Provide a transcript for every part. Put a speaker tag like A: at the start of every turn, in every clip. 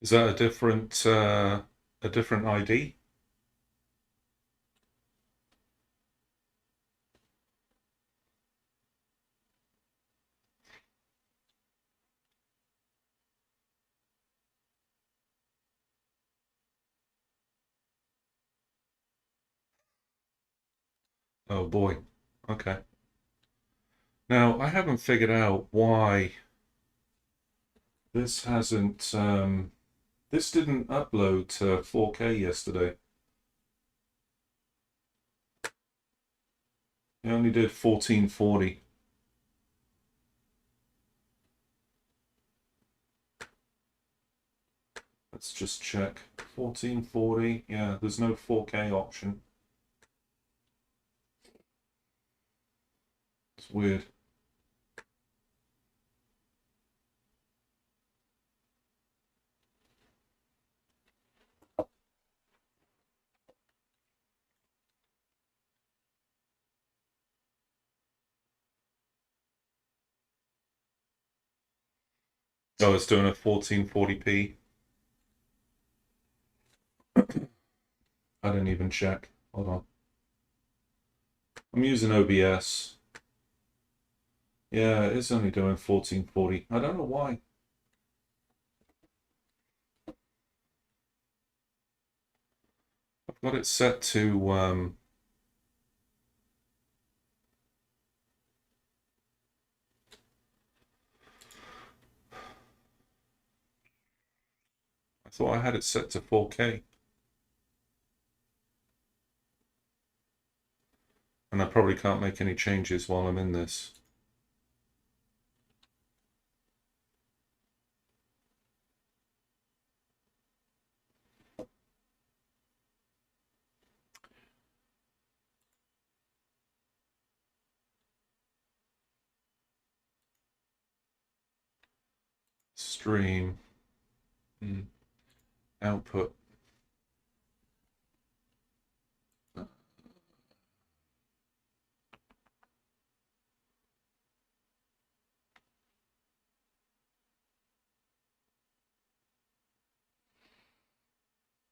A: Is that a different ID? Oh boy. Okay. Now, I haven't figured out why this hasn't this didn't upload to 4K yesterday. It only did 1440. Let's just check. 1440. Yeah, there's no 4K option. It's weird. Oh, it's doing a 1440p. I didn't even check. Hold on. I'm using OBS. Yeah, it's only doing 1440. I don't know why. I've got it set to I thought I had it set to 4K. And I probably can't make any changes while I'm in this. Stream. Output.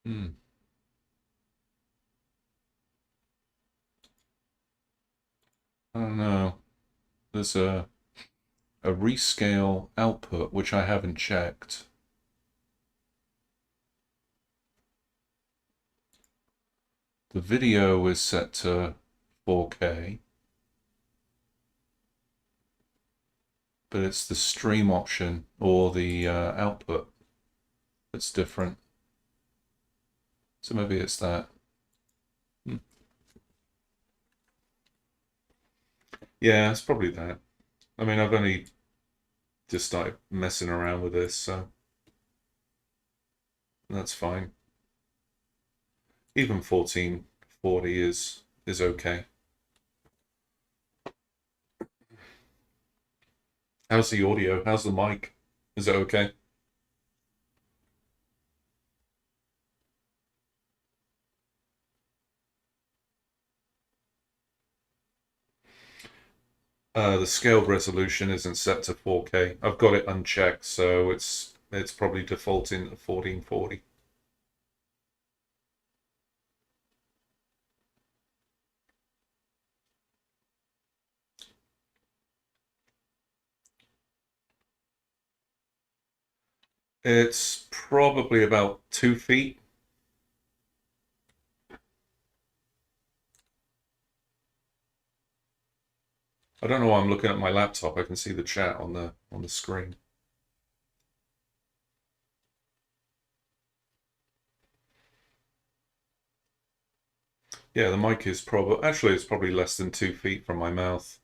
A: Hmm. I don't know. There's a rescale output, which I haven't checked. The video is set to 4K, but it's the stream option or the output that's different. So maybe it's that. Hmm. Yeah, it's probably that. I mean, I've only just started messing around with this, so that's fine. Even 1440 is okay. How's the audio? How's the mic? Is it okay? The scaled resolution isn't set to 4K. I've got it unchecked, so it's probably defaulting to 1440. It's probably about 2 feet. I don't know why I'm looking at my laptop. I can see the chat on the screen. Yeah, the mic is actually it's probably less than 2 feet from my mouth.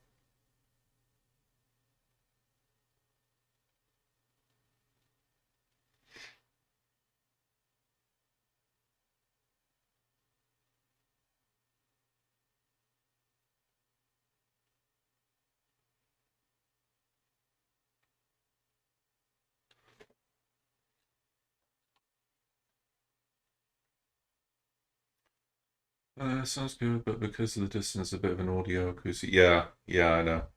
A: Sounds good, but because of the distance, a bit of an audio acoustic. Yeah, yeah, I know.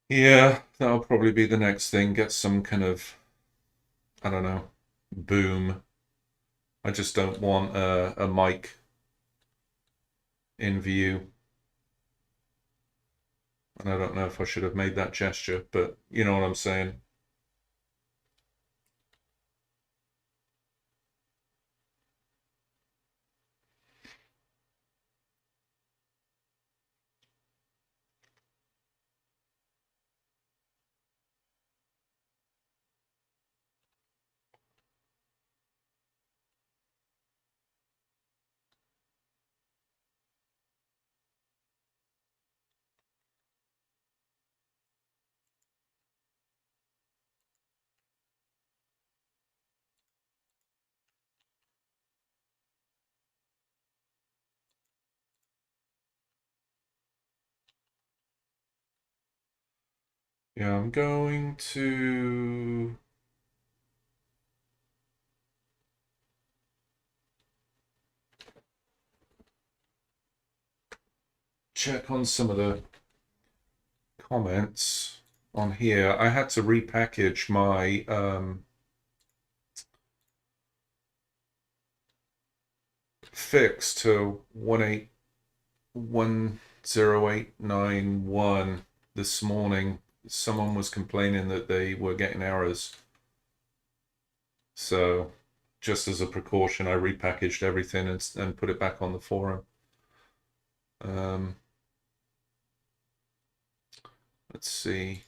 A: Yeah, that'll probably be the next thing. Get some kind of, I don't know, boom. I just don't want a mic in view. And I don't know if I should have made that gesture, but you know what I'm saying. Yeah, I'm going to check on some of the comments on here. I had to repackage my fix to 1081891 this morning. Someone was complaining that they were getting errors. So just as a precaution, I repackaged everything and put it back on the forum. Um, let's see.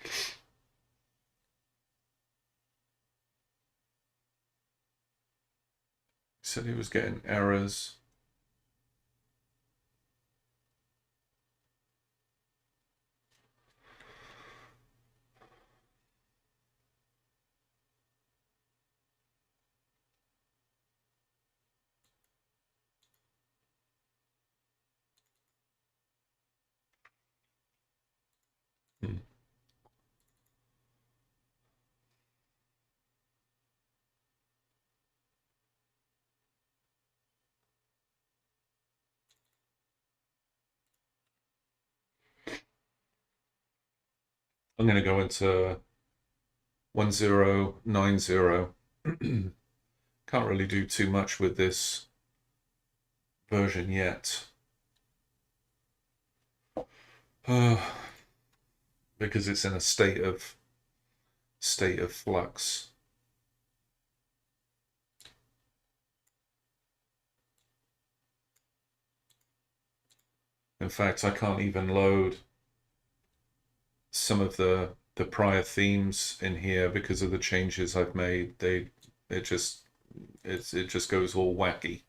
A: He said he was getting errors. Hmm. I'm going to go into 1090. Can't really do too much with this version yet. Because it's in a state of flux. In fact, I can't even load some of the prior themes in here because of the changes I've made. It just it just goes all wacky.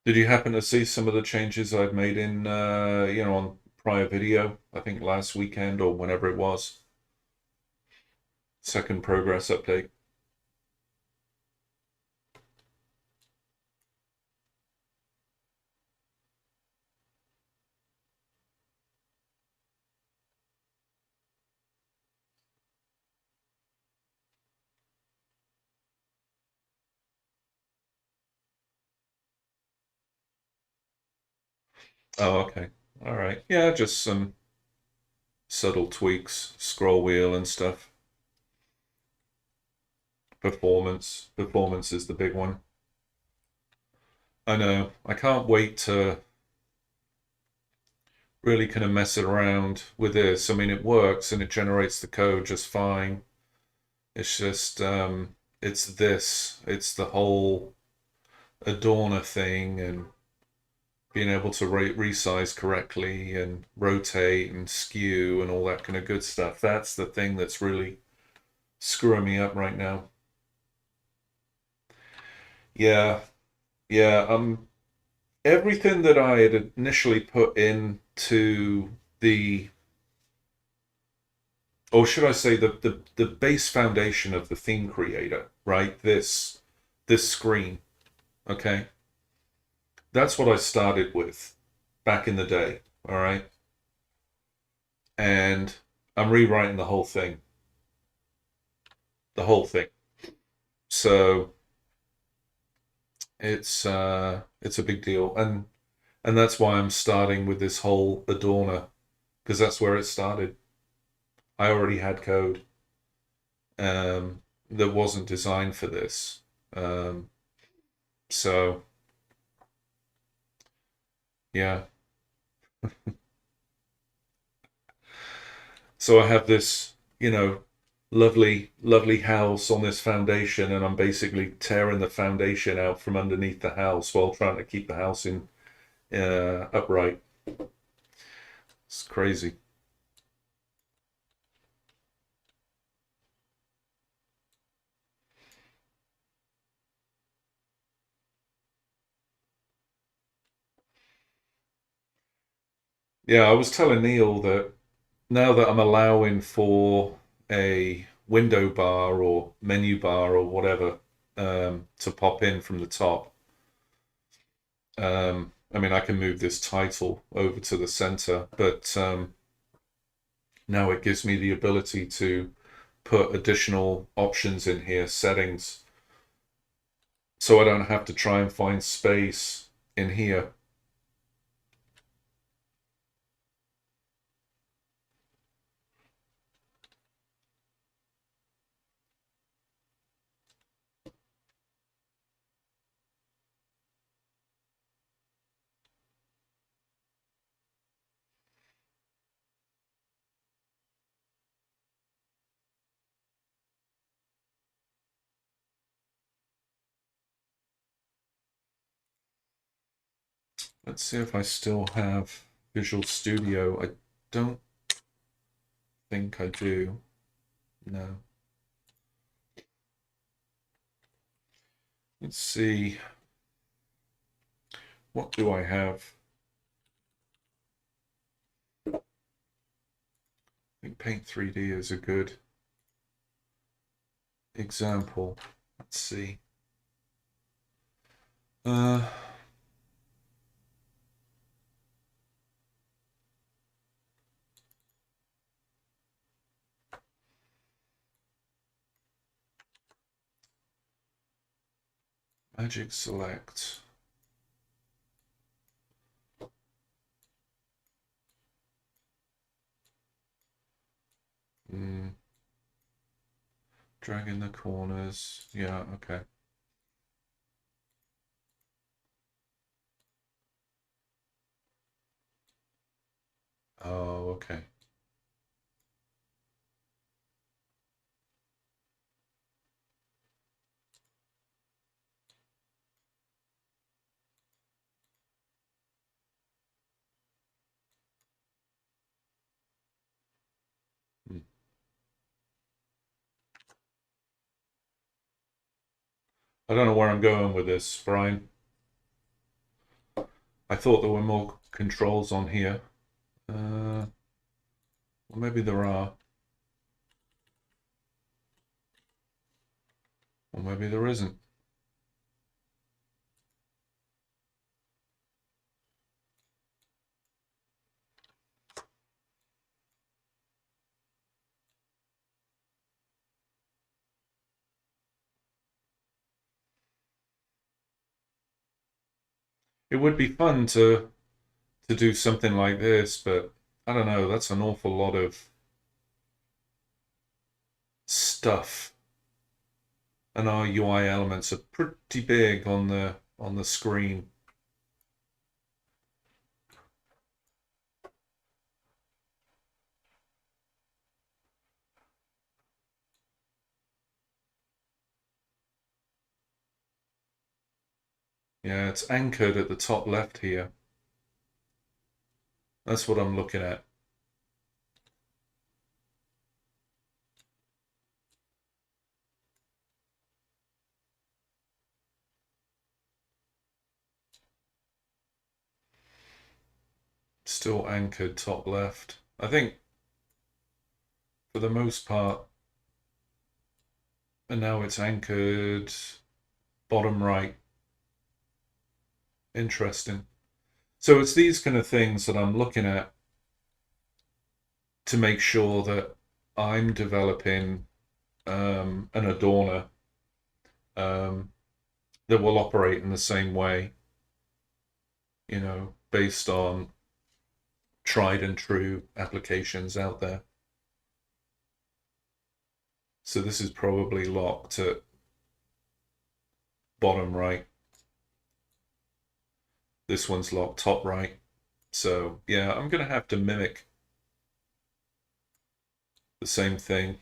A: Did you happen to see some of the changes I've made in, on prior video? I think last weekend or whenever it was. Second progress update. Oh, okay. All right. Yeah, just some subtle tweaks, scroll wheel and stuff. Performance. Performance is the big one. I know. I can't wait to really kind of mess around with this. I mean, it works and it generates the code just fine. It's just, it's the whole adorner thing and being able to resize correctly and rotate and skew and all that kind of good stuff. That's the thing that's really screwing me up right now. Yeah, yeah. Everything that I had initially put into the, or should I say the base foundation of the theme creator, right? This screen, okay? That's what I started with back in the day, all right? And I'm rewriting the whole thing. So it's a big deal, and that's why I'm starting with this whole Adorner because that's where it started. I already had code that wasn't designed for this, um, so yeah. So I have this, lovely house on this foundation, and I'm basically tearing the foundation out from underneath the house while trying to keep the house in upright. It's crazy. Yeah, I was telling Neil that now that I'm allowing for a window bar or menu bar or whatever to pop in from the top, I mean, I can move this title over to the center, but now it gives me the ability to put additional options in here, settings, so I don't have to try and find space in here. Let's see if I still have Visual Studio. I don't think I do. No. Let's see. What do I have? I think Paint 3D is a good example. Let's see. Uh, Magic Select. Mm, drag in the corners. Yeah, okay. Oh, okay. Hmm. I don't know where I'm going with this, Brian. I thought there were more controls on here. Well, maybe there are, or maybe there isn't. It would be fun to do something like this, but I don't know. That's an awful lot of stuff, and our UI elements are pretty big on the screen. Yeah, it's anchored at the top left here. That's what I'm looking at. Still anchored top left. I think for the most part, and now it's anchored bottom right. Interesting. So it's these kind of things that I'm looking at to make sure that I'm developing an adorner um, that will operate in the same way, based on tried and true applications out there. So this is probably locked at bottom right. This one's locked top right. So yeah, I'm going to have to mimic the same thing.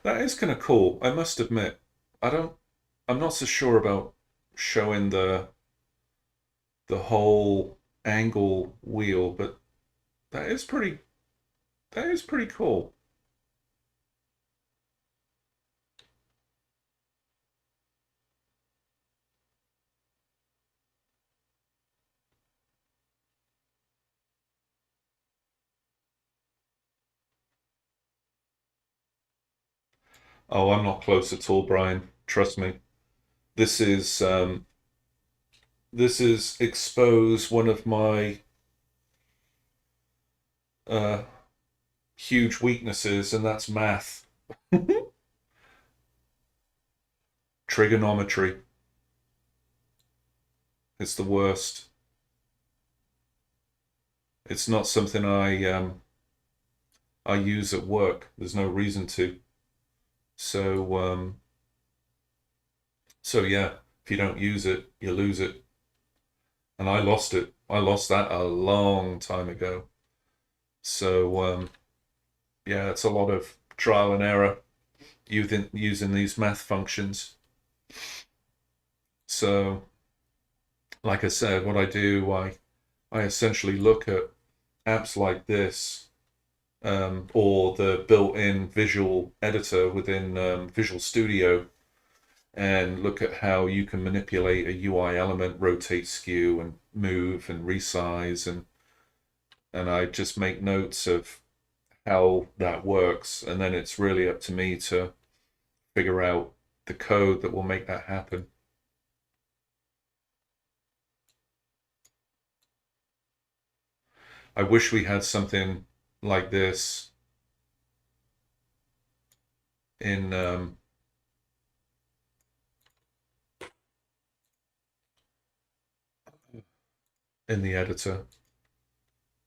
A: That is kind of cool, I must admit. I'm not so sure about showing the whole angle wheel, but that is pretty that is pretty cool. Oh, I'm not close at all, Brian. Trust me. This is this is expose one of my uh, huge weaknesses, and that's math. Trigonometry. It's the worst. It's not something I use at work. There's no reason to. So so yeah, if you don't use it, you lose it. And I lost it. I lost that a long time ago. So yeah, it's a lot of trial and error using these math functions. So like I said, what I do, I essentially look at apps like this, or the built-in visual editor within Visual Studio, and look at how you can manipulate a UI element, rotate, skew, and move and resize, and I just make notes of how that works, and then it's really up to me to figure out the code that will make that happen. I wish we had something like this in in the editor.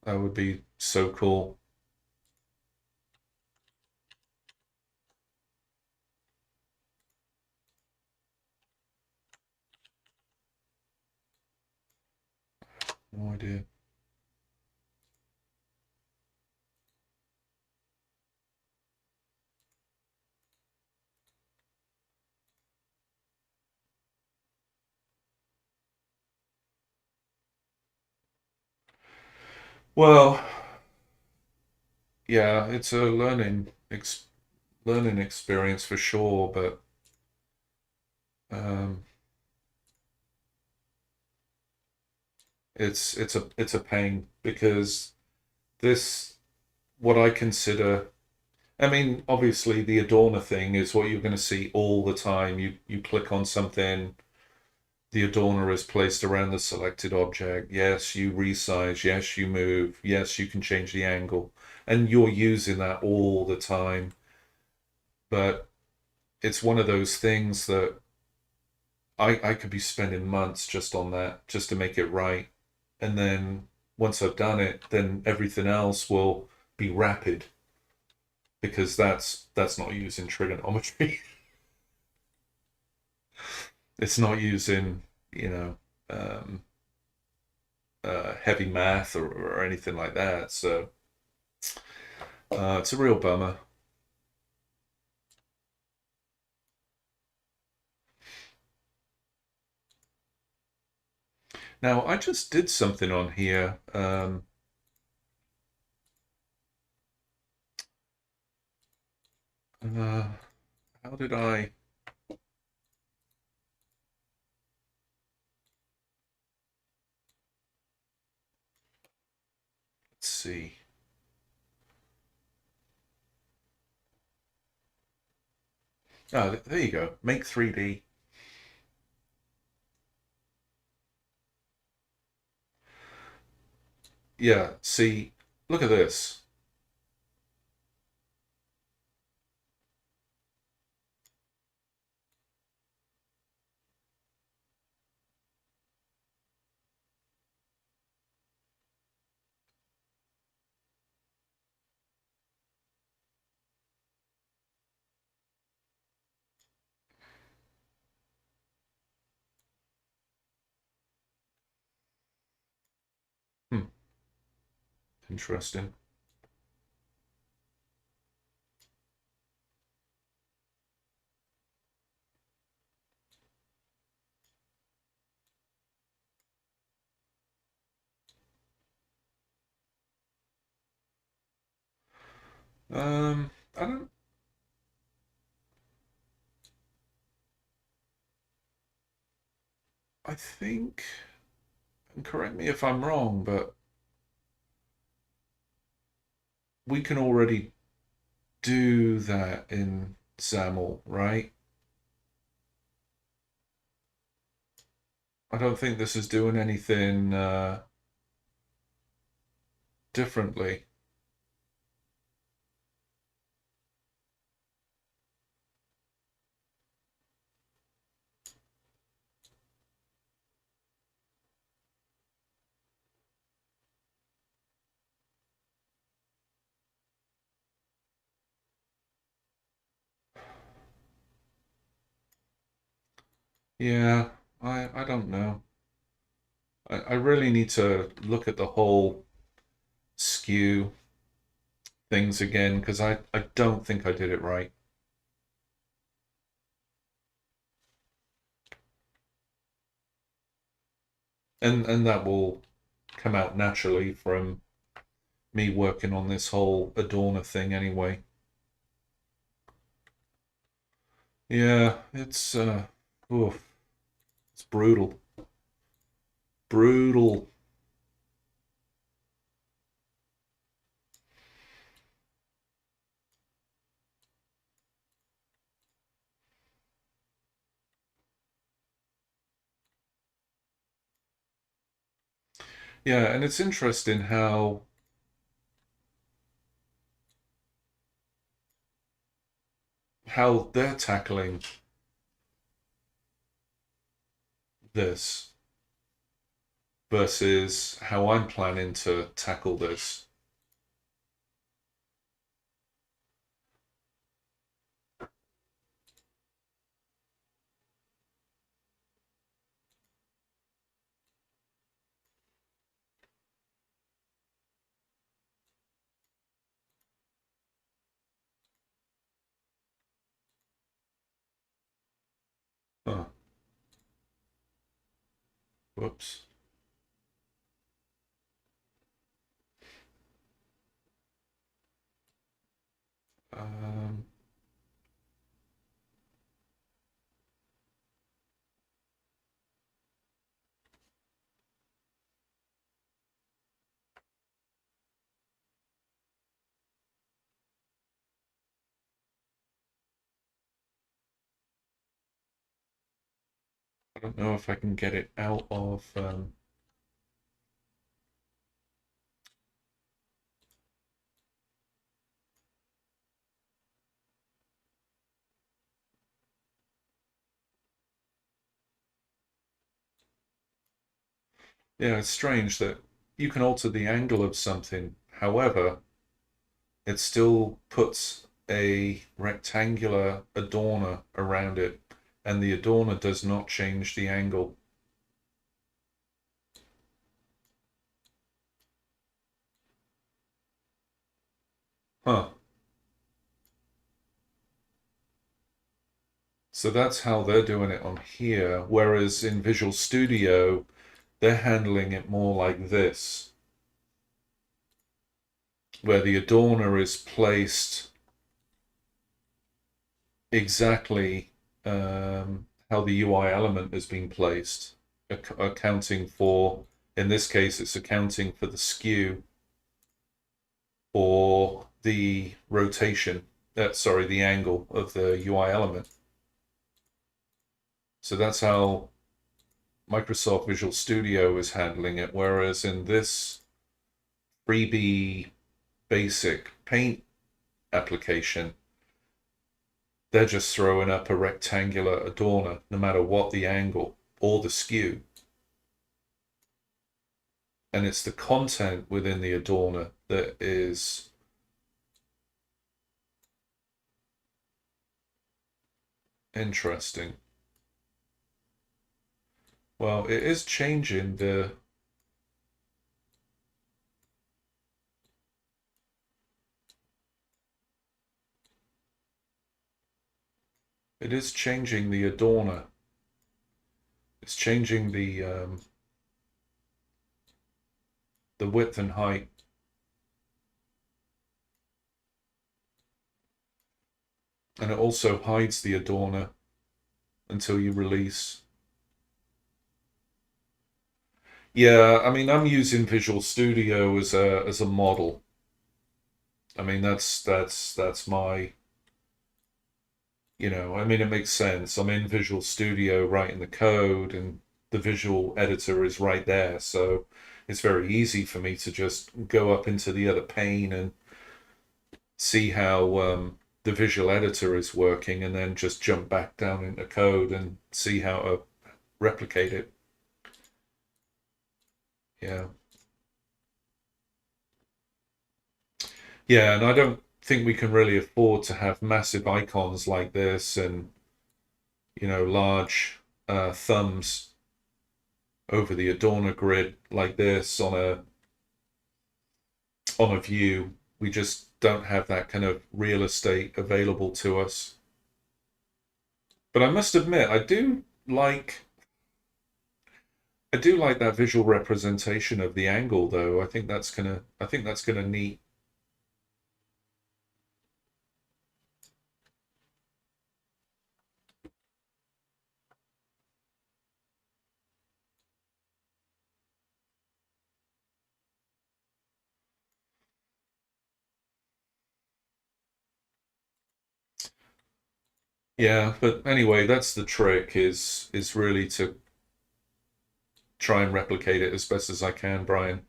A: That would be so cool. No idea. Well, yeah, it's a learning experience for sure, but Um, it's a pain because this what I consider. I mean, obviously, the adorner thing is what you're going to see all the time. You click on something, the adorner is placed around the selected object. Yes, you resize. Yes, you move. Yes, you can change the angle, and you're using that all the time. But it's one of those things that I could be spending months just on that, just to make it right. And then once I've done it, then everything else will be rapid because that's not using trigonometry. It's not using, you know, um, heavy math or anything like that. So it's a real bummer. Now, I just did something on here. Uh, how did I? Let's see. Oh, there you go. Make 3D. Yeah, see, look at this. Hmm, interesting. I don't. I think, and correct me if I'm wrong, but we can already do that in XAML, right? I don't think this is doing anything differently. Yeah, I don't know. I really need to look at the whole skew things again because I don't think I did it right. And that will come out naturally from me working on this whole Adorner thing anyway. Yeah, oof, it's brutal. Brutal. Yeah, and it's interesting how they're tackling this versus how I'm planning to tackle this. Oh, whoops. Um, I don't know if I can get it out of. Yeah, it's strange that you can alter the angle of something. However, it still puts a rectangular adorner around it, and the adorner does not change the angle. Huh. So that's how they're doing it on here, whereas in Visual Studio, they're handling it more like this, where the adorner is placed exactly how the UI element has been placed, accounting for, in this case, it's accounting for the skew or the rotation, sorry, the angle of the UI element. So that's how Microsoft Visual Studio is handling it, whereas in this freebie basic paint application, they're just throwing up a rectangular adorner no matter what the angle or the skew. And it's the content within the adorner that is interesting. Well, it is changing the. It is changing the adorner. It's changing the width and height. And it also hides the adorner until you release. Yeah, I mean, I'm using Visual Studio as a model. I mean, that's my, I mean, it makes sense. I'm in Visual Studio writing the code, and the visual editor is right there. So it's very easy for me to just go up into the other pane and see how the visual editor is working, and then just jump back down into code and see how to replicate it. Yeah. Yeah, and I don't think we can really afford to have massive icons like this and, large thumbs over the adorner grid like this on a view. We just don't have that kind of real estate available to us. But I must admit, I do like that visual representation of the angle though. I think that's gonna neat. Yeah, but anyway, that's the trick is really to try and replicate it as best as I can, Brian.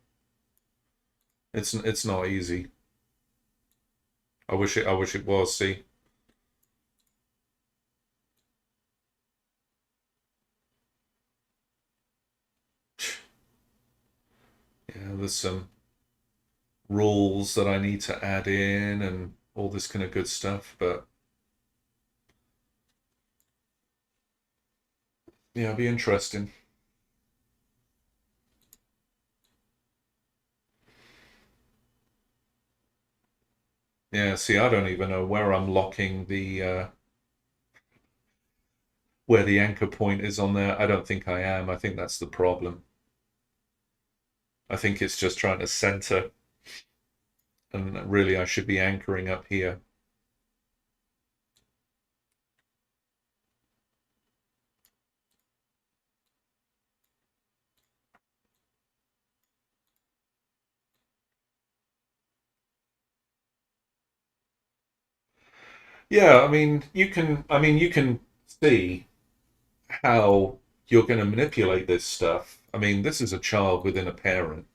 A: It's not easy. I wish it was. See, yeah, there's some rules that I need to add in and all this kind of good stuff. But yeah, it'll be interesting. Yeah, see, I don't even know where I'm locking the where the anchor point is on there. I don't think I am. I think that's the problem. I think it's just trying to center, and really I should be anchoring up here. Yeah, I mean, you can see how you're going to manipulate this stuff. I mean, this is a child within a parent,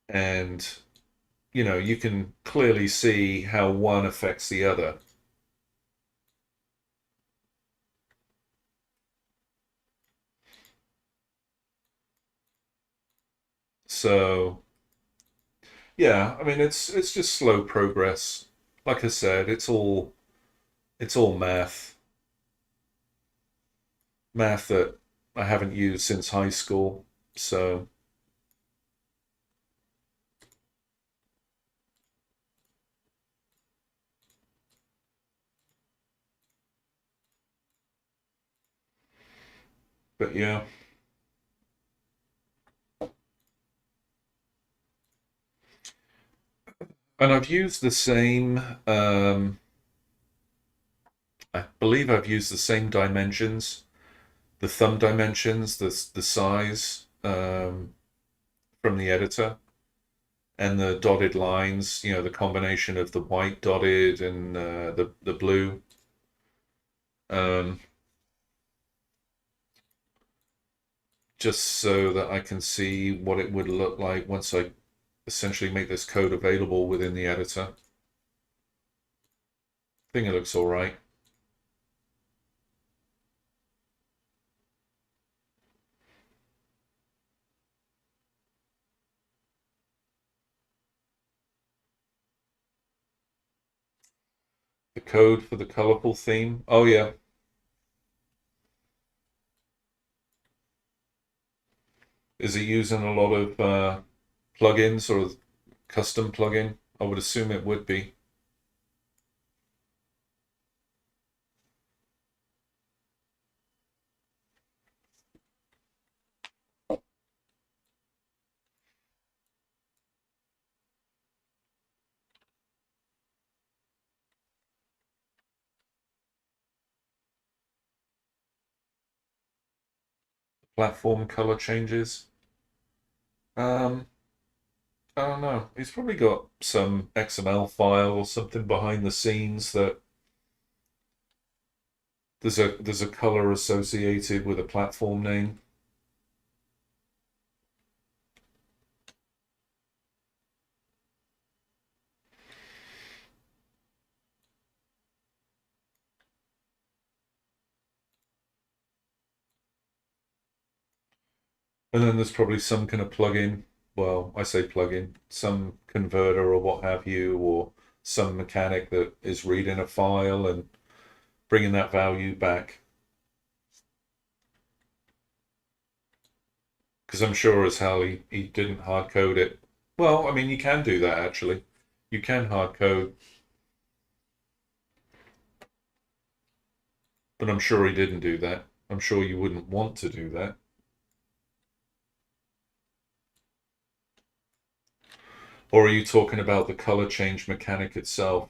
A: and you can clearly see how one affects the other. So, yeah, I mean, it's just slow progress. Like I said, it's all math that I haven't used since high school. So, but yeah, and I've used the same. I believe I've used the same dimensions, the thumb dimensions, the size from the editor, and the dotted lines. The combination of the white dotted and the blue. Um, just so that I can see what it would look like once I essentially make this code available within the editor. I think it looks all right. The code for the colorful theme. Oh yeah. Is it using a lot of plugins or custom plugin? I would assume it would be. Platform color changes. Um, I don't know. He's probably got some XML file or something behind the scenes that there's a color associated with a platform name. And then there's probably some kind of plugin. Well, I say plugin, some converter or what have you, or some mechanic that is reading a file and bringing that value back. Because I'm sure as hell he didn't hard code it. Well, I mean, you can do that actually. You can hard code, but I'm sure he didn't do that. I'm sure you wouldn't want to do that. Or are you talking about the color change mechanic itself?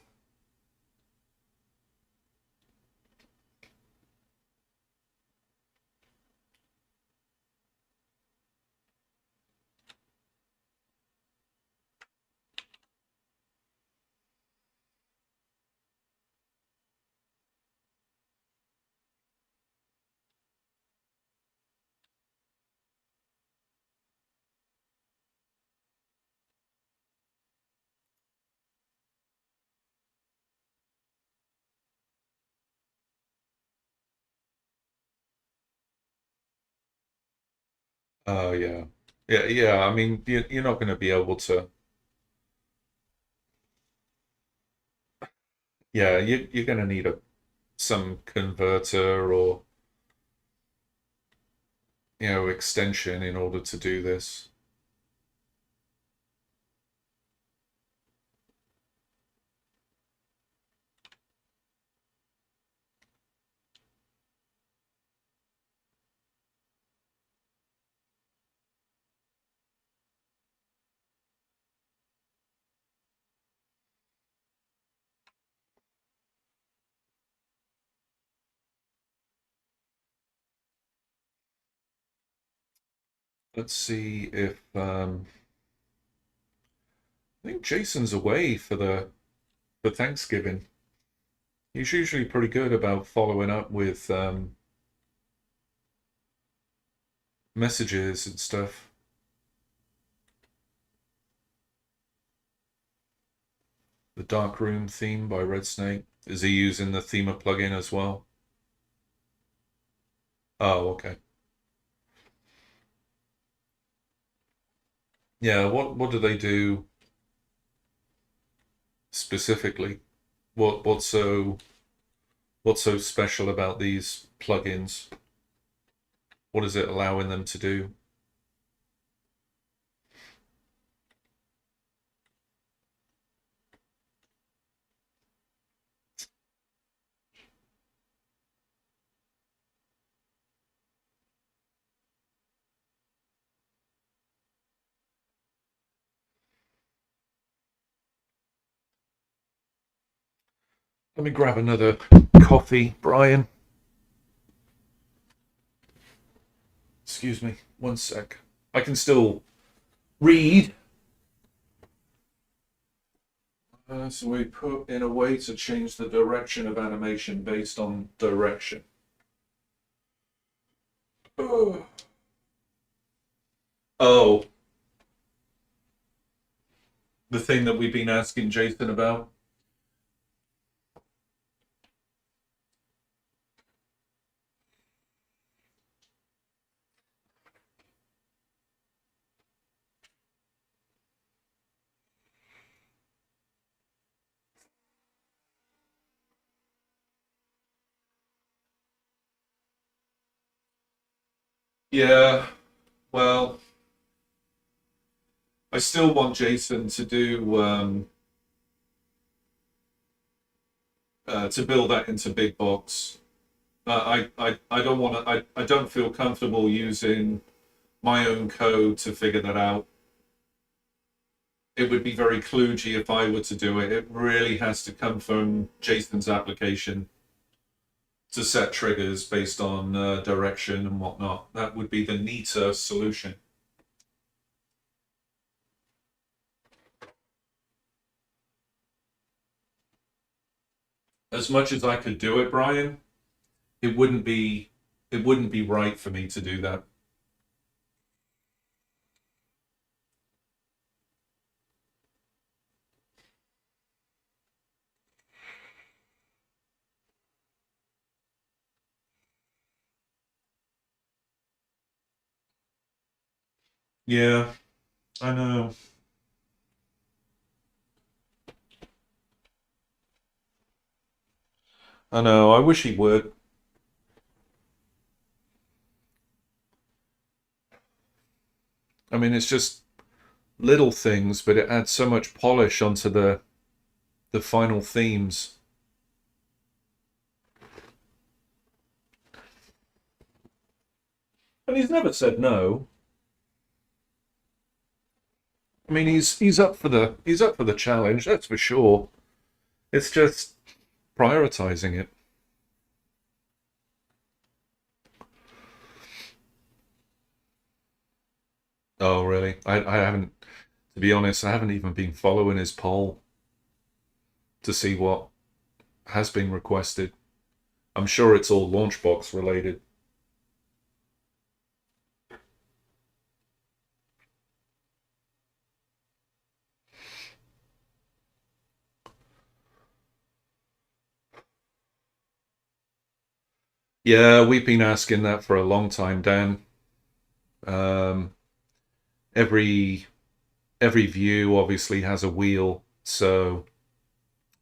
A: Oh, yeah. Yeah, yeah. I mean, you're not going to be able to. Yeah, you're going to need some converter or extension in order to do this. Let's see if I think Jason's away for Thanksgiving. He's usually pretty good about following up with messages and stuff. The Dark Room theme by Red Snake. Is he using the Thema plugin as well? Oh, okay. Yeah, what do they do specifically? What what's so special about these plugins? What is it allowing them to do? Let me grab another coffee, Brian. Excuse me, one sec. I can still read. So we put in a way to change the direction of animation based on direction. Oh, oh, the thing that we've been asking Jason about. Yeah, well, I still want Jason to do to build that into big box. I don't want to. I don't feel comfortable using my own code to figure that out. It would be very kludgy if I were to do it. It really has to come from Jason's application to set triggers based on direction and whatnot. That would be the neater solution. As much as I could do it, Brian, it wouldn't be it wouldn't be right for me to do that. Yeah, I know. I know. I wish he would. I mean, it's just little things, but it adds so much polish onto the final themes. And he's never said no. I mean, he's up for the challenge. That's for sure. It's just prioritizing it. Oh, really? I haven't, to be honest, I haven't even been following his poll to see what has been requested. I'm sure it's all Launchbox related. Yeah, we've been asking that for a long time, Dan. Um, every every view obviously has a wheel, so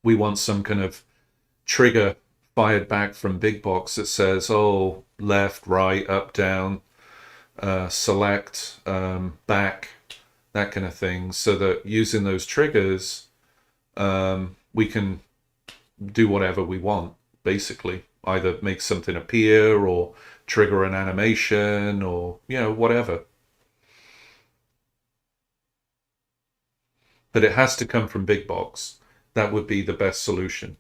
A: we want some kind of trigger fired back from Big Box that says, "Oh, left, right, up, down, select, back," that kind of thing, so that using those triggers, we can do whatever we want, basically. Either make something appear or trigger an animation or, whatever. But it has to come from Big Box. That would be the best solution.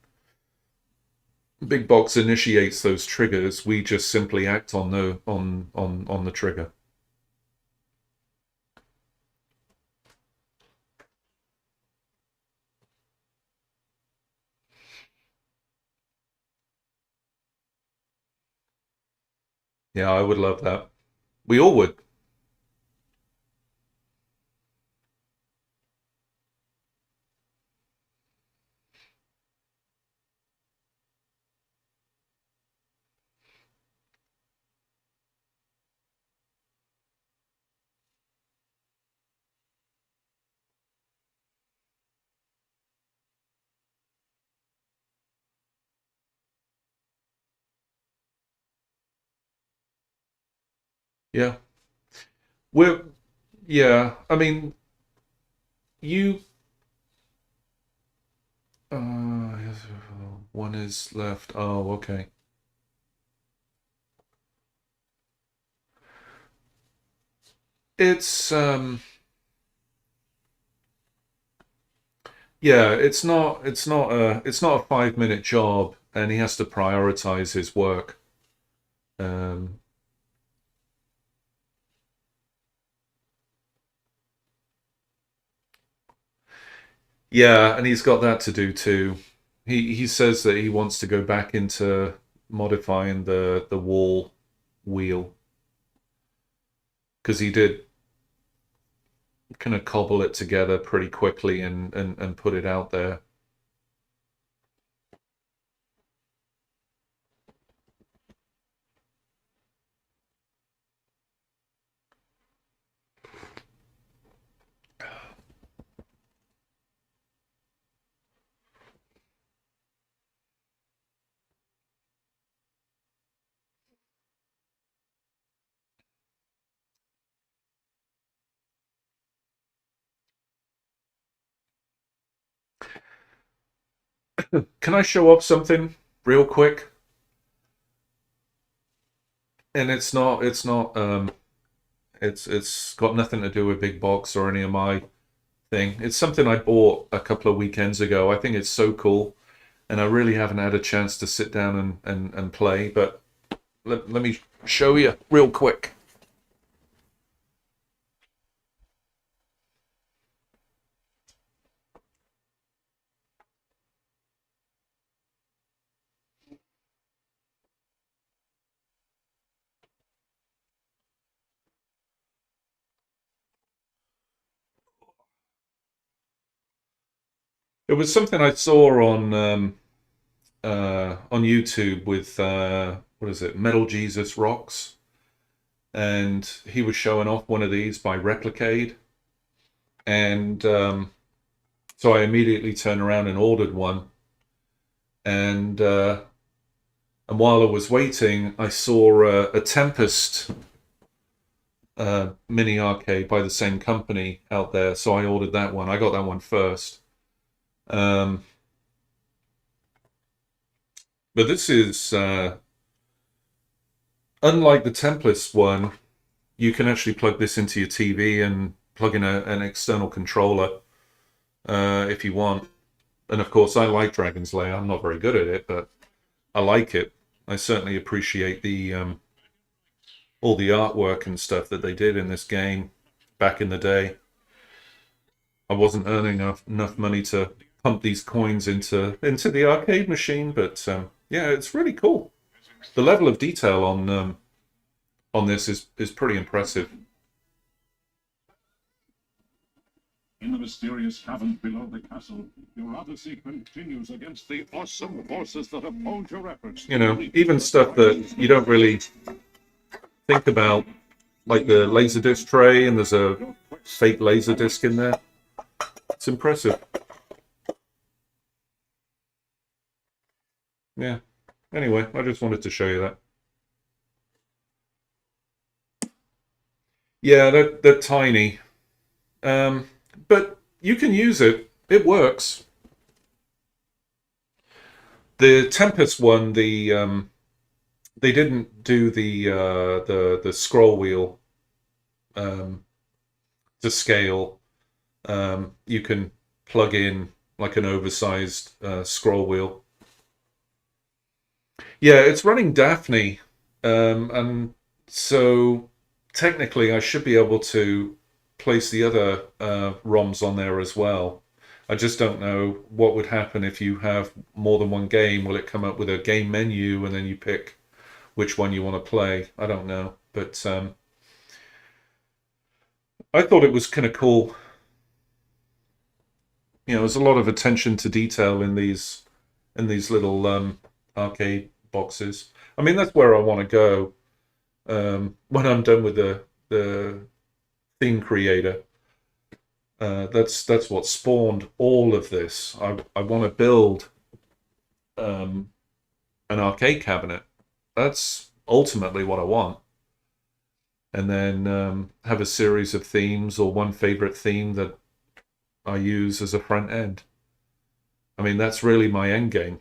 A: Big Box initiates those triggers. We just simply act on the trigger. Yeah, I would love that. We all would. Yeah. We're yeah. I mean, you. Yes, one is left. Oh, okay. It's yeah. It's not a 5 minute job, and he has to prioritize his work. Um, yeah, and he's got that to do too. He says that he wants to go back into modifying the wall wheel because he did kind of cobble it together pretty quickly and put it out there. Can I show off something real quick? And it's got nothing to do with big box or any of my thing. It's something I bought a couple of weekends ago. I think it's so cool, and I really haven't had a chance to sit down and play. But let me show you real quick. It was something I saw on YouTube with what is it, Metal Jesus Rocks, and he was showing off one of these by Replicade, and so I immediately turned around and ordered one, and while I was waiting, I saw a Tempest mini arcade by the same company out there, so I ordered that one. I got that one first. Um, but this is unlike the Tempest one. You can actually plug this into your TV and plug in an external controller if you want. And of course, I like Dragon's Lair. I'm not very good at it, but I like it. I certainly appreciate the all the artwork and stuff that they did in this game back in the day. I wasn't earning enough money to pump these coins into the arcade machine, but yeah, it's really cool. The level of detail on this is pretty impressive.
B: In the mysterious caverns below the castle, your odyssey continues against the awesome forces that oppose your efforts.
A: You know, even stuff that you don't really think about, like the laserdisc tray, and there's a fake laserdisc in there. It's impressive. Yeah. Anyway, I just wanted to show you that. Yeah, they're tiny, but you can use it. It works. The Tempest one, they didn't do the scroll wheel um, to scale. You can plug in like an oversized scroll wheel. Yeah, it's running Daphne, and so technically I should be able to place the other ROMs on there as well. I just don't know what would happen if you have more than one game. Will it come up with a game menu and then you pick which one you want to play? I don't know, but I thought it was kind of cool. You know, there's a lot of attention to detail in these little arcade boxes. I mean, that's where I want to go when I'm done with the theme creator. That's what spawned all of this. I want to build um, an arcade cabinet. That's ultimately what I want. and then have a series of themes or one favorite theme that I use as a front end. I mean, that's really my end game.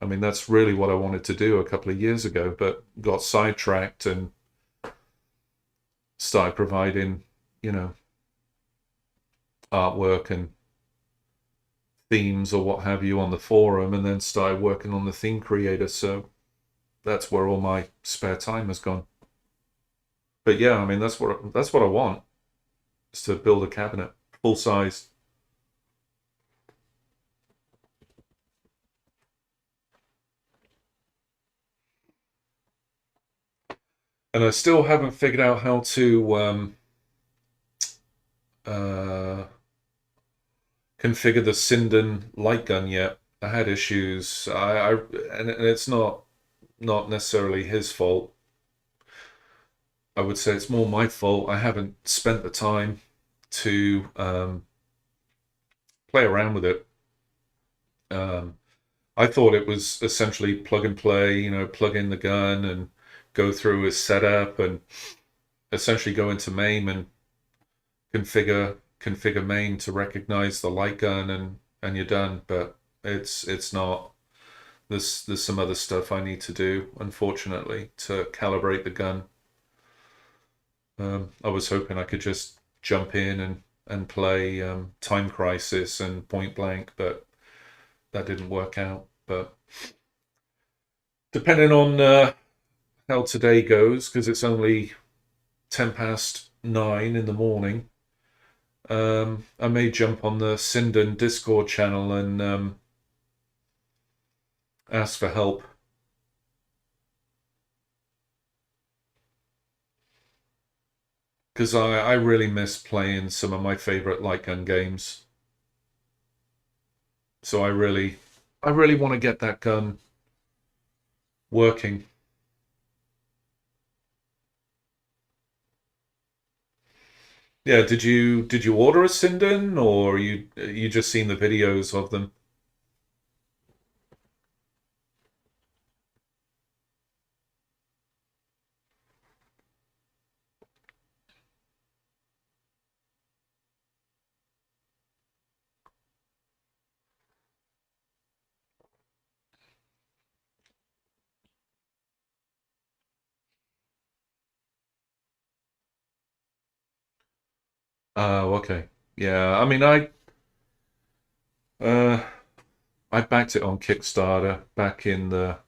A: I mean, that's really what I wanted to do a couple of years ago, but got sidetracked and started providing, you know, artwork and themes or what have you on the forum, and then started working on the theme creator. So that's where all my spare time has gone. But yeah, I mean, that's what I want, is to build a cabinet full size. And I still haven't figured out how to uh, configure the Sinden light gun yet. I had issues. And it's not necessarily his fault. I would say it's more my fault. I haven't spent the time to play around with it. Um, I thought it was essentially plug and play. You know, plug in the gun and go through a setup and essentially go into MAME and configure main to recognize the light gun, and you're done. But it's not. There's some other stuff I need to do, unfortunately, to calibrate the gun. I was hoping I could just jump in and play Time Crisis and Point Blank, but that didn't work out. But depending on how today goes, because it's only 9:10 in the morning, I may jump on the Sinden Discord channel and ask for help. Because I really miss playing some of my favorite light gun games. So I really want to get that gun working. Yeah, did you order a Sinden, or you just seen the videos of them? Oh, okay. Yeah, I mean, uh I backed it on Kickstarter back in the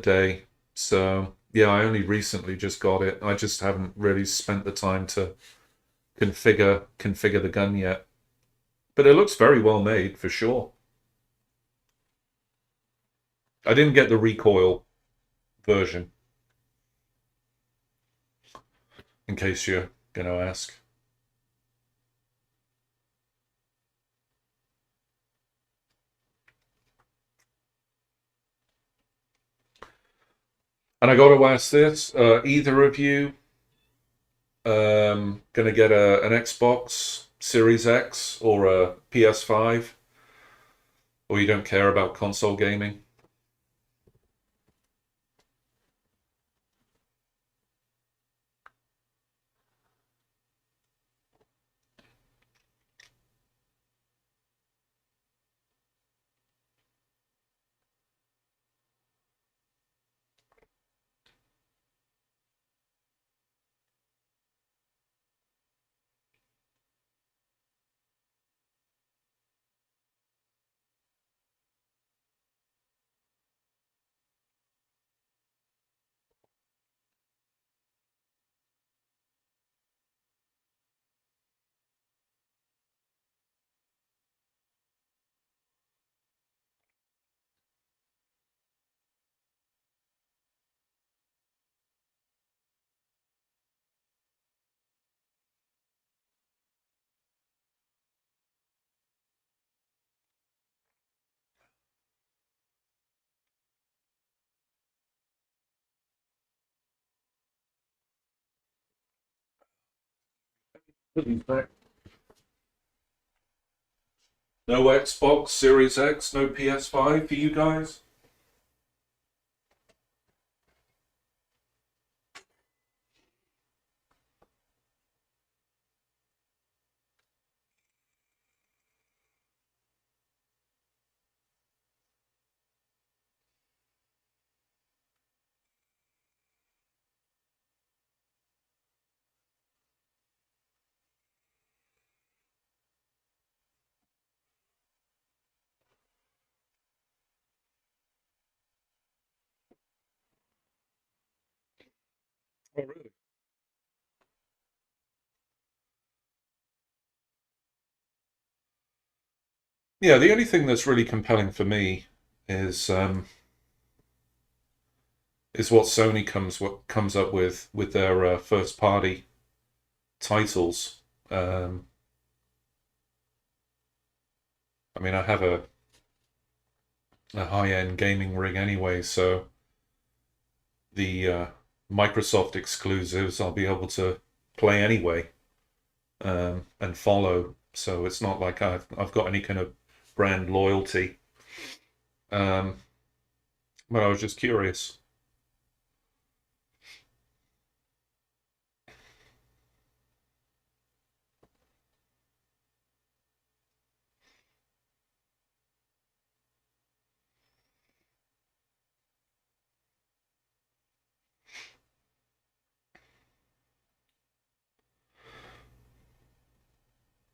A: day. So yeah, I only recently just got it. I just haven't really spent the time to configure the gun yet. But it looks very well made for sure. I didn't get the recoil version, in case you're gonna ask. And I got to ask this: either of you gonna get an Xbox Series X or a PS5, or you don't care about console gaming? No Xbox Series X, no PS5 for you guys? Oh, really? Yeah, the only thing that's really compelling for me is um, is what Sony comes up with their first party titles. Um, I mean, I have a high end gaming rig anyway, so the Microsoft exclusives I'll be able to play anyway, and follow. So it's not like I've got any kind of brand loyalty. Um, but I was just curious.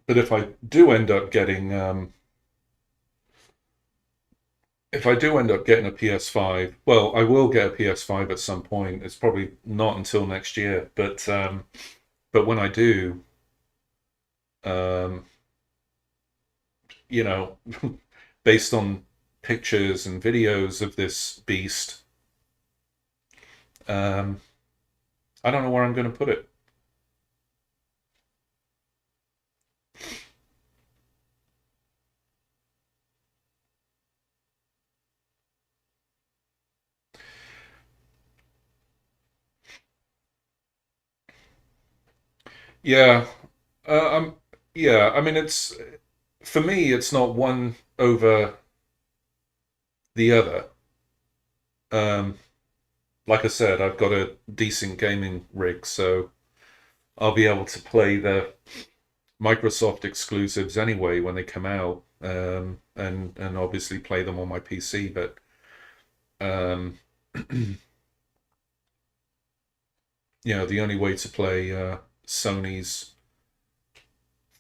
A: But if I do end up getting a PS5, well, I will get a PS5 at some point. It's probably not until next year, but when I do, um, you know, based on pictures and videos of this beast, um, I don't know where I'm going to put it. Yeah, uh, I'm. Yeah, I mean, it's for me. It's not one over the other. Um, like I said, I've got a decent gaming rig, so I'll be able to play the Microsoft exclusives anyway when they come out, and obviously play them on my PC. But um, the only way to play Sony's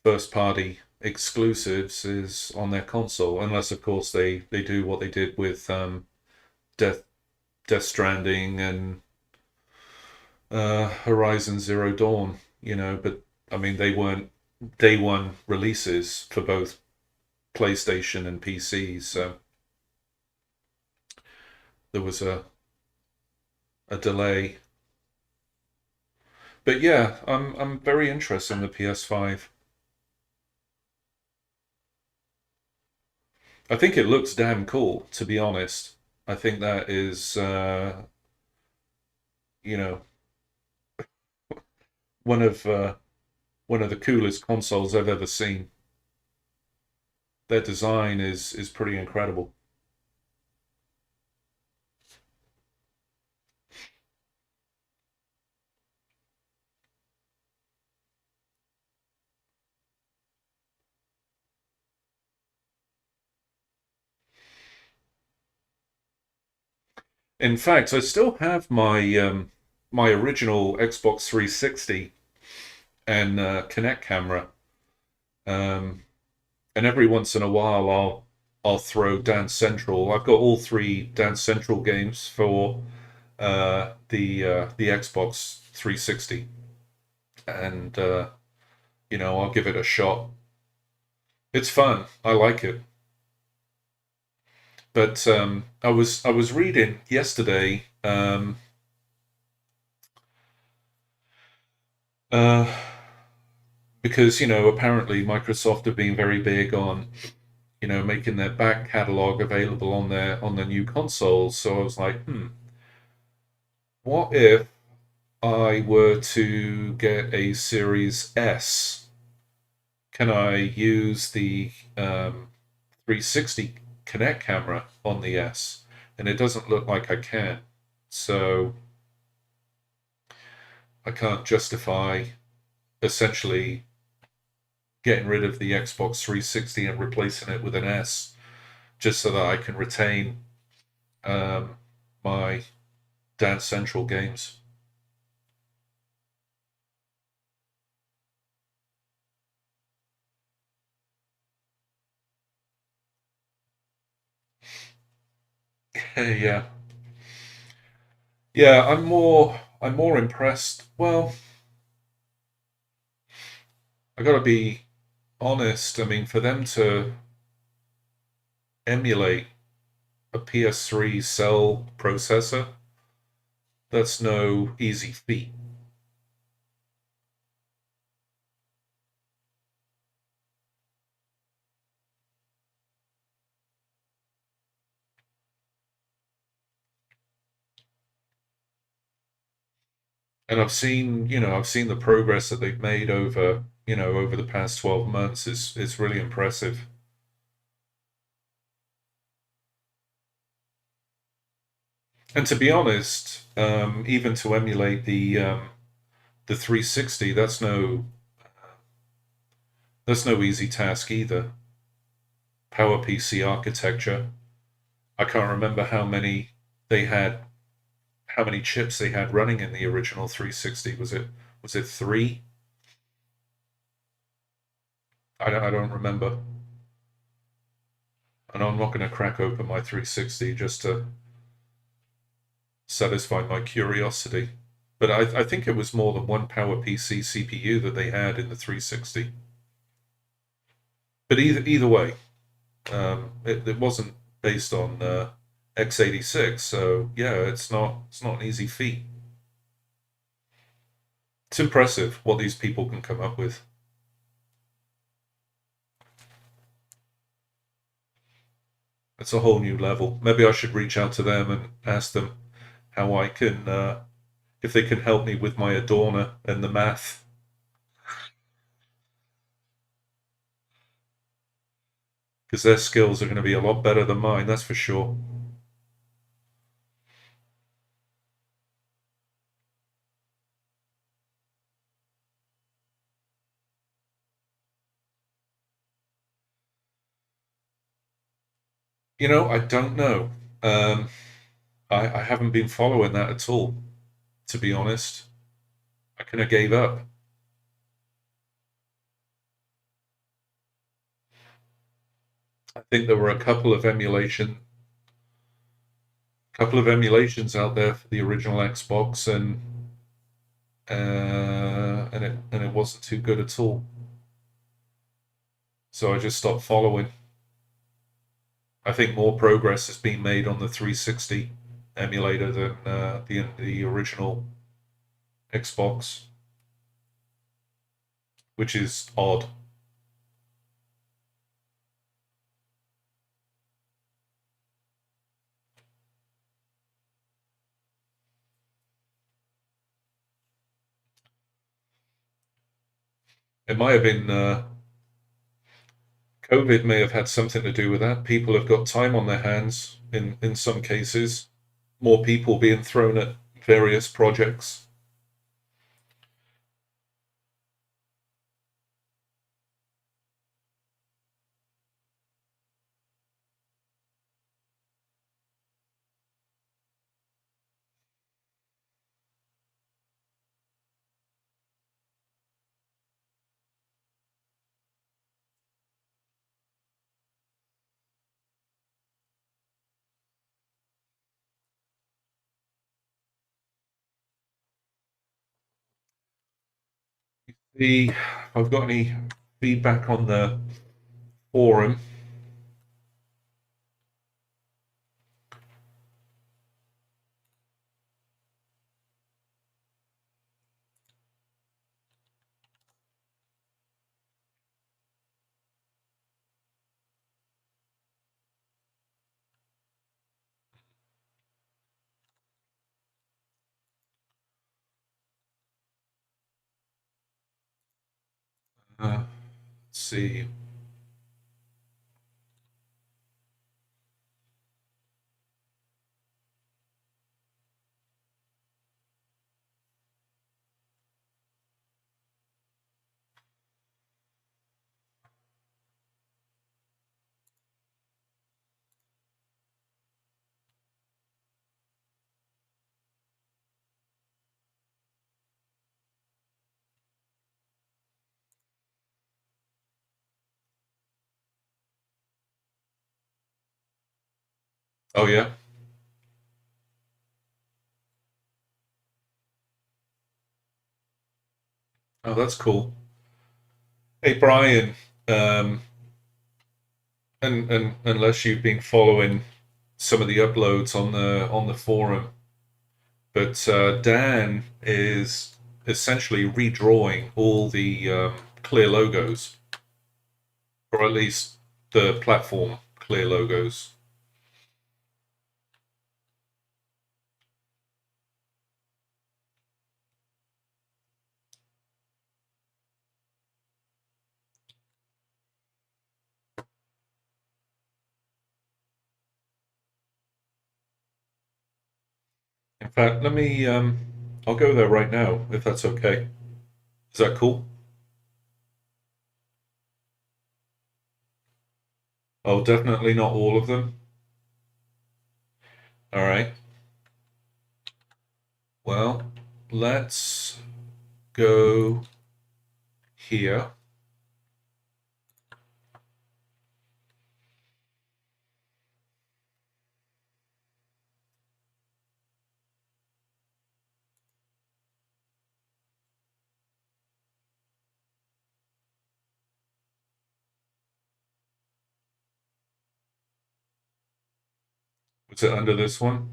A: first party exclusives is on their console, unless of course they do what they did with Death Death Stranding and Horizon Zero Dawn. But I mean they weren't day one releases for both PlayStation and PCs, so there was a delay. But yeah, I'm very interested in the PS5. I think it looks damn cool, to be honest. I think that is, you know, one of uh, one of the coolest consoles I've ever seen. Their design is pretty incredible. In fact, I still have my original Xbox 360 and Kinect camera. Um, and every once in a while, I'll throw Dance Central. I've got all three Dance Central games for the Xbox 360, and I'll give it a shot. It's fun. I like it. But I was reading yesterday, uh, because apparently Microsoft have been very big on making their back catalog available on their new consoles. So I was like, what if I were to get a Series S? Can I use the 360 Kinect camera on the S? And it doesn't look like I can. So I can't justify essentially getting rid of the Xbox 360 and replacing it with an S just so that I can retain um, my Dance Central games. Yeah, yeah. I'm more. I'm more impressed. Well, I got to be honest. I mean, for them to emulate a PS3 cell processor, that's no easy feat. And I've seen the progress that they've made over, over the past 12 months is really impressive. And to be honest, even to emulate the 360, that's no easy task either. PowerPC architecture. I can't remember they had, how many chips they had running in the original 360. Was it three? I don't remember. And I'm not going to crack open my 360 just to satisfy my curiosity. But I think it was more than one PowerPC CPU that they had in the 360. But either way, it wasn't based on x86, so yeah, it's not an easy feat. It's impressive what these people can come up with. It's a whole new level. Maybe I should reach out to them and ask them how I can, if they can help me with my Adorner and the math, because their skills are going to be a lot better than mine, that's for sure. I don't know. Um, I haven't been following that at all, to be honest. I kind of gave up. I think there were couple of emulations out there for the original Xbox, and it wasn't too good at all. So I just stopped following. I think more progress has been made on the 360 emulator than the original Xbox, which is odd. It might have been COVID may have had something to do with that. People have got time on their hands in some cases. More people being thrown at various projects. The I've got any feedback on the forum. Let's see. Oh yeah. Oh, that's cool. Hey, Brian, um, and unless you've been following some of the uploads on the forum, but Dan is essentially redrawing all the clear logos, or at least the platform clear logos. In fact, let me. I'll go there right now if that's okay. Is that cool? Oh, definitely not all of them. All right. Well, let's go here. Was it under this one?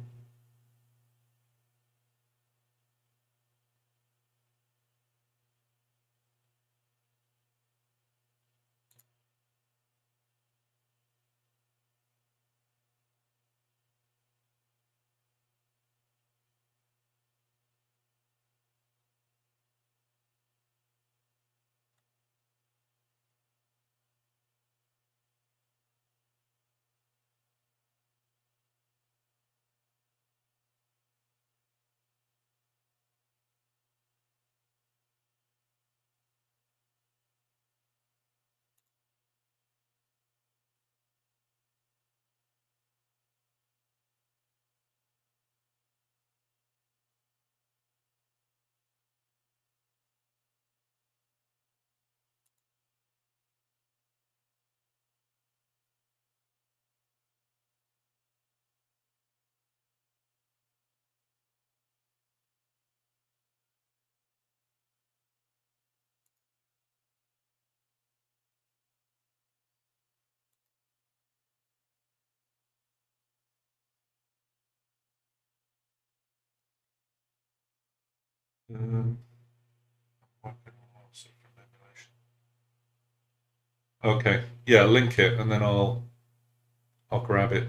A: Um, Okay. Yeah, link it and then I'll grab it.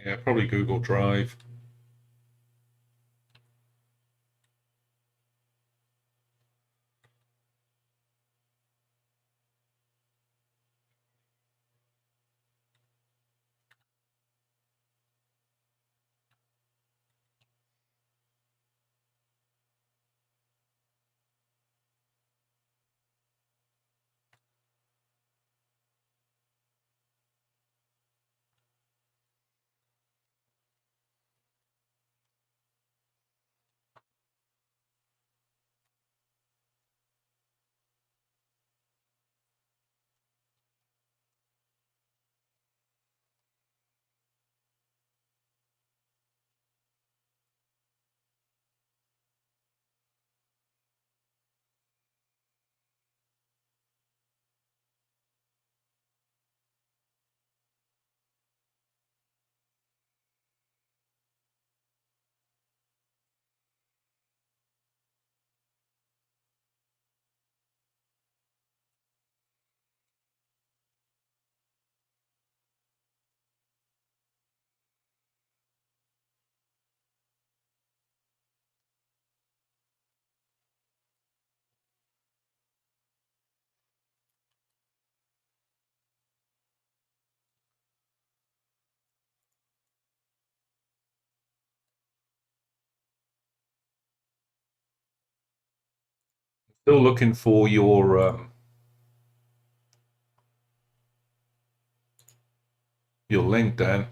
A: Yeah, probably Google Drive. Still looking for your link, Dan.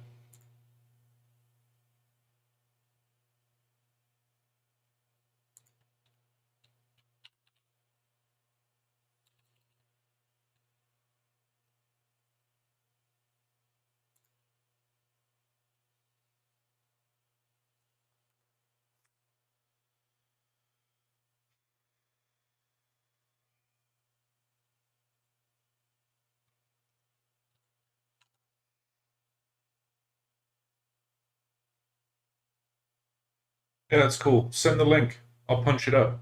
A: Yeah, that's cool. Send the link. I'll punch it up.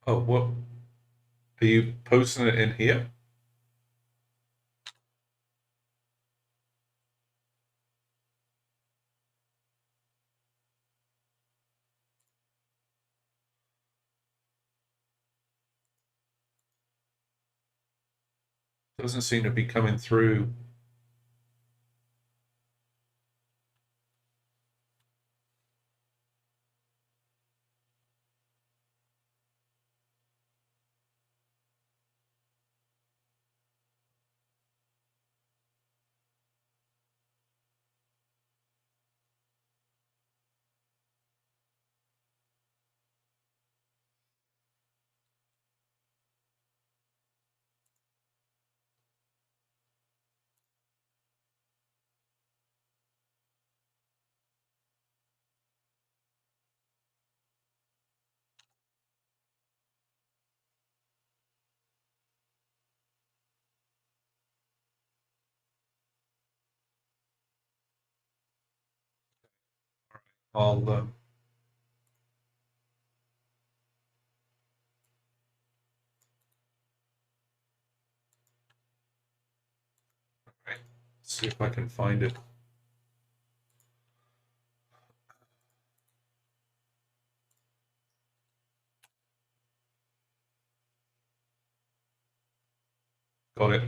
A: Oh, what? Are you posting it in here? Doesn't seem to be coming through. I'll right, see if I can find it. Got it.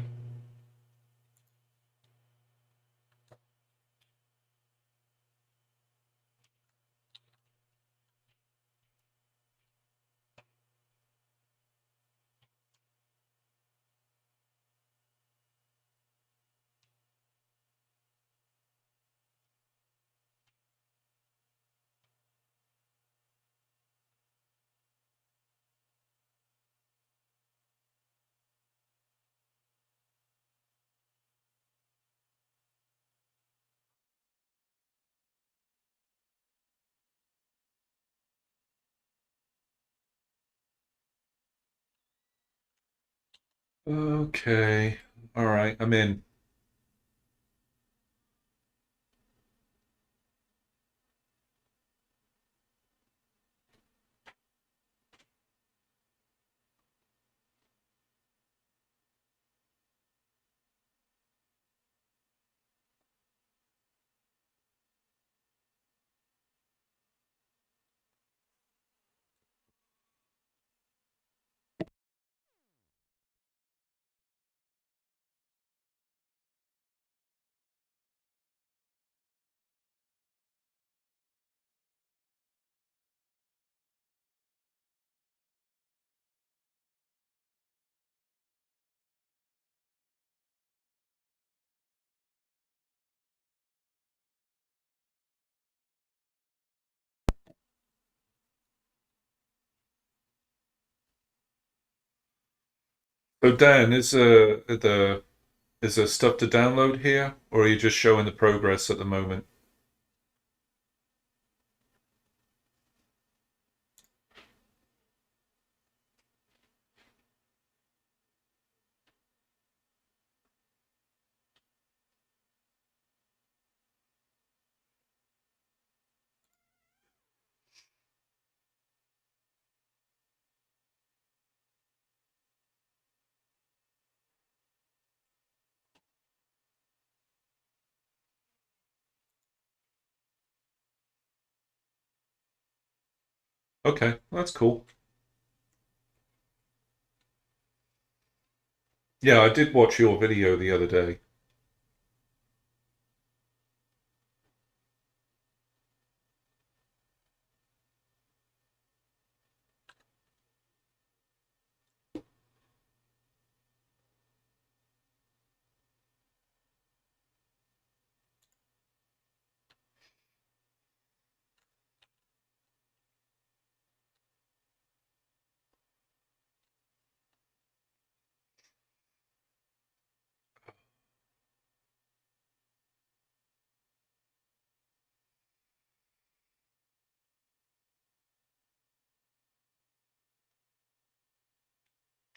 A: Okay. All right, I'm in. So Dan, is there stuff to download here, or are you just showing the progress at the moment? Okay, that's cool. Yeah, I did watch your video the other day.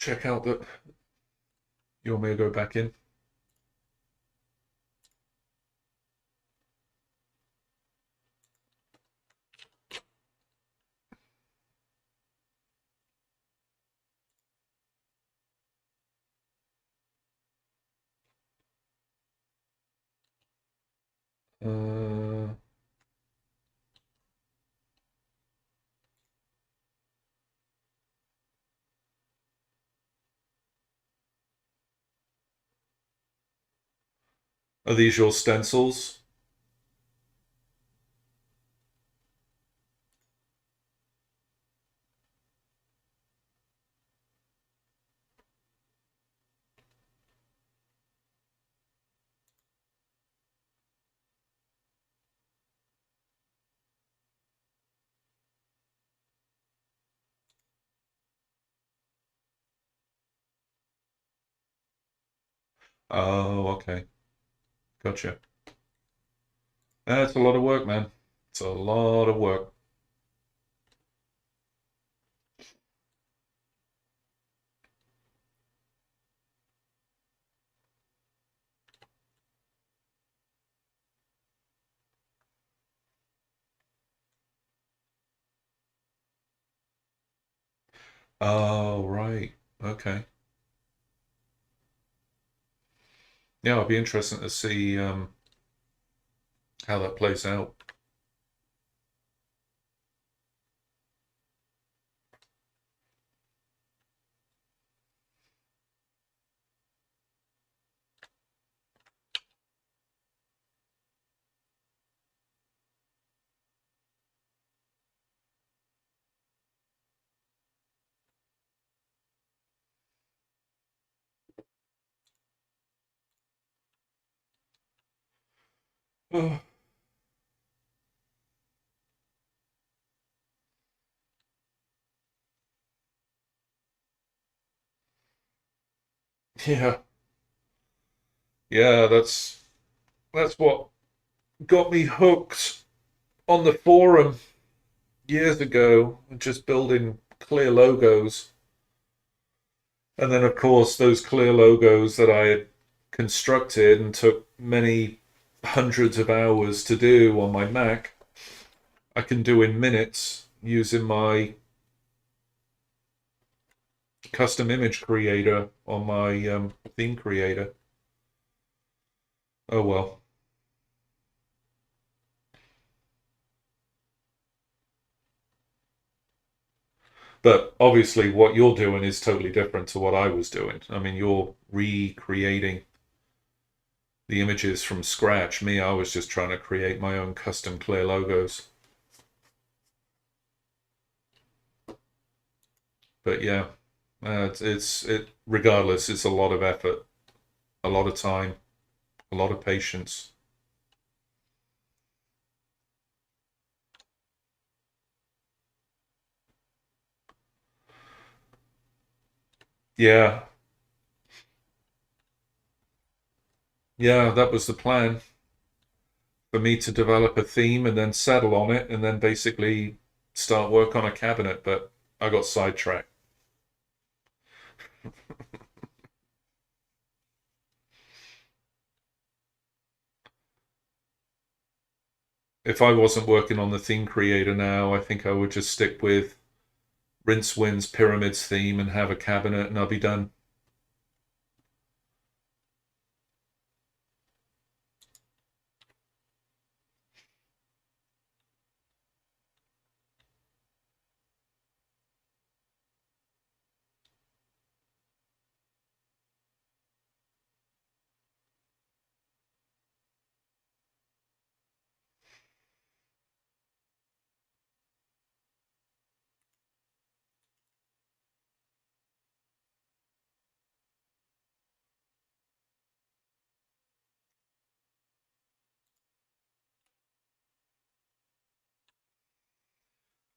A: check out that. You want me to go back in? Uh, are these your stencils? Oh, okay. Gotcha. That's a lot of work, man. It's a lot of work. Oh, right. Okay. Yeah, it'll be interesting to see how that plays out. Oh, yeah. Yeah, that's what got me hooked on the forum years ago, just building clear logos. And then, of course, those clear logos that I had constructed and took many hundreds of hours to do on my Mac, I can do in minutes using my custom image creator on my theme creator. Oh well. But obviously, what you're doing is totally different to what I was doing. I mean, you're recreating the images from scratch. Me, I was just trying to create my own custom clear logos. But yeah, it regardless, it's a lot of effort, a lot of time, a lot of patience. Yeah, yeah, that was the plan for me to develop a theme and then settle on it and then basically start work on a cabinet. But I got sidetracked. If I wasn't working on the theme creator now, I think I would just stick with Rincewind's Pyramids theme and have a cabinet and I'll be done.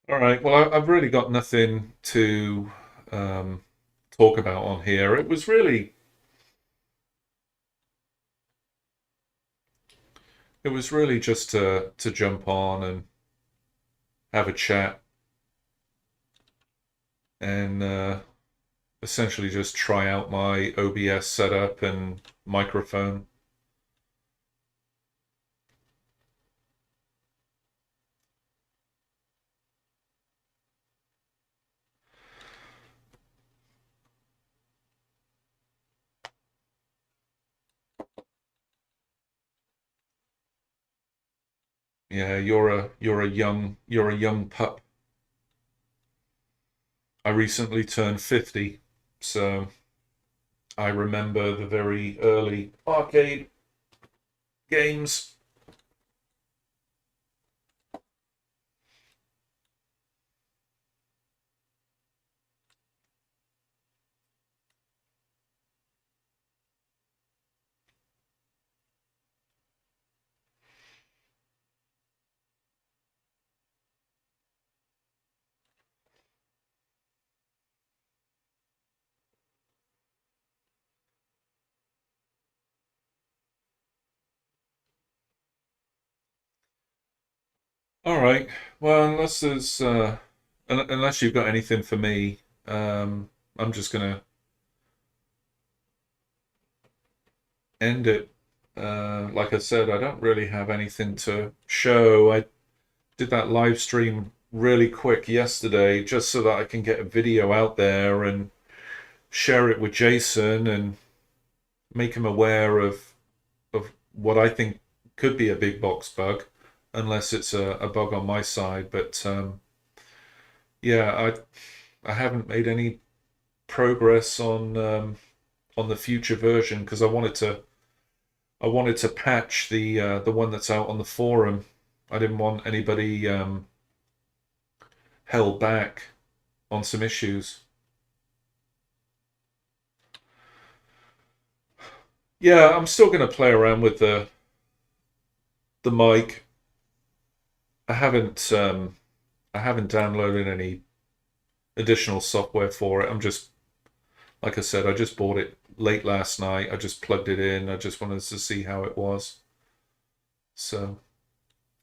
A: All right. Well, I've really got nothing to um, talk about on here. It was really just to jump on and have a chat and essentially just try out my OBS setup and microphone. Yeah, you're a young pup. I recently turned 50, so I remember the very early arcade games. All right. Well, unless you've got anything for me, I'm just gonna end it. Like I said, I don't really have anything to show. I did that live stream really quick yesterday just so that I can get a video out there and share it with Jason and make him aware of what I think could be a big box bug, unless it's a bug on my side. But yeah, I haven't made any progress on the future version because I wanted to patch the one that's out on the forum. I didn't want anybody held back on some issues. Yeah, I'm still going to play around with the mic. I haven't I haven't downloaded any additional software for it. I'm just like I said, I just bought it late last night. I just plugged it in. I just wanted to see how it was. So,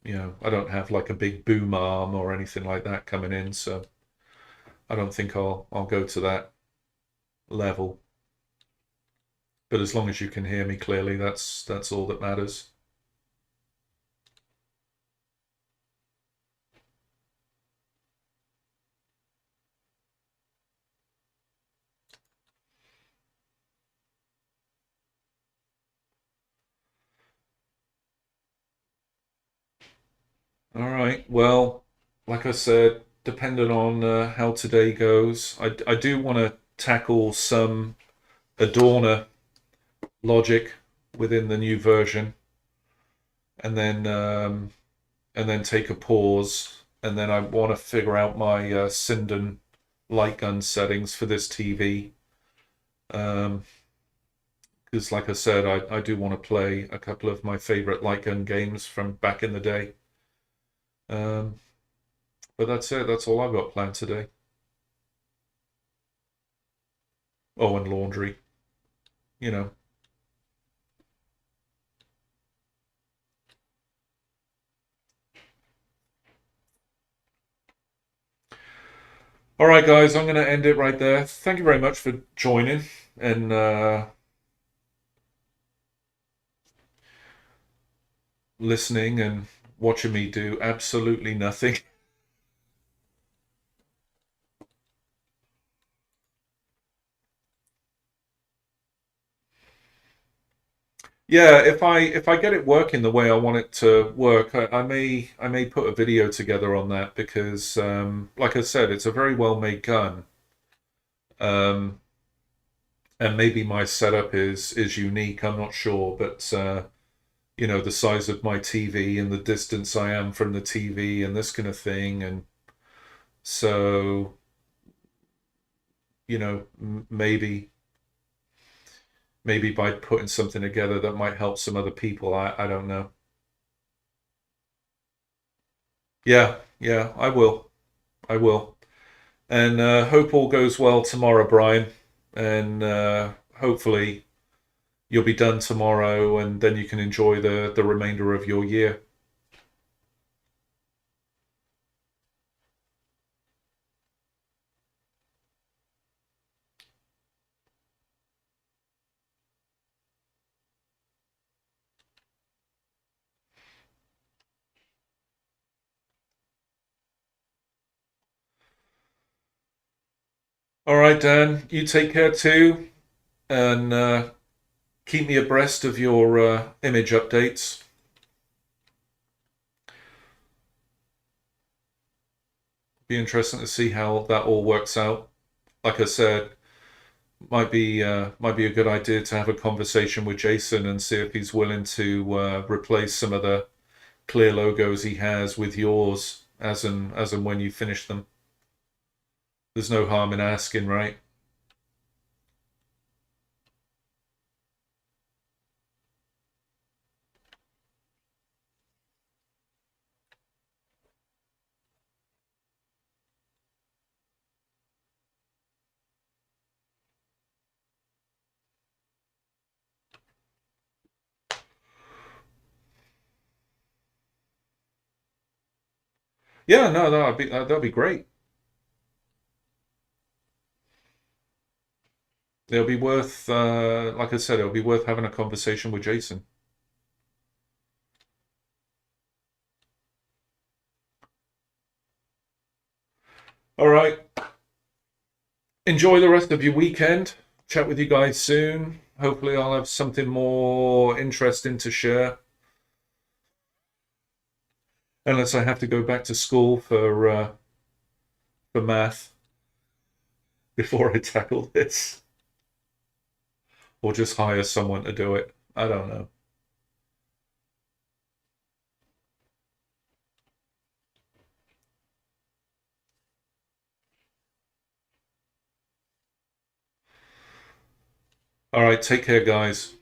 A: I don't have like a big boom arm or anything like that coming in, so I don't think I'll go to that level. But as long as you can hear me clearly, that's all that matters. All right. Well, like I said, depending on how today goes, I do want to tackle some Adorner logic within the new version, and then take a pause, and then I want to figure out my Sinden light gun settings for this TV. Because, like I said, I do want to play a couple of my favorite light gun games from back in the day. Um, but that's it. That's all I've got planned today. Oh, and laundry. You know. All right, guys, I'm going to end it right there. Thank you very much for joining and listening and watching me do absolutely nothing. Yeah, if I get it working the way I want it to work, I may put a video together on that because, like I said, it's a very well made gun, um, and maybe my setup is unique. I'm not sure, but the size of my TV and the distance I am from the TV and this kind of thing, and so maybe by putting something together that might help some other people. I don't know. Yeah, yeah, I will. I will. And hope all goes well tomorrow, Brian. And hopefully you'll be done tomorrow, and then you can enjoy the remainder of your year. All right, Dan, you take care too, and keep me abreast of your image updates. Be interesting to see how that all works out. Like I said, might be a good idea to have a conversation with Jason and see if he's willing to replace some of the clear logos he has with yours as and when you finish them. There's no harm in asking, right? Yeah, no, that'd be great. It'll be worth, like I said, it'll be worth having a conversation with Jason. All right, enjoy the rest of your weekend. Chat with you guys soon. Hopefully, I'll have something more interesting to share. Unless I have to go back to school for math before I tackle this, or just hire someone to do it. I don't know. All right, take care, guys.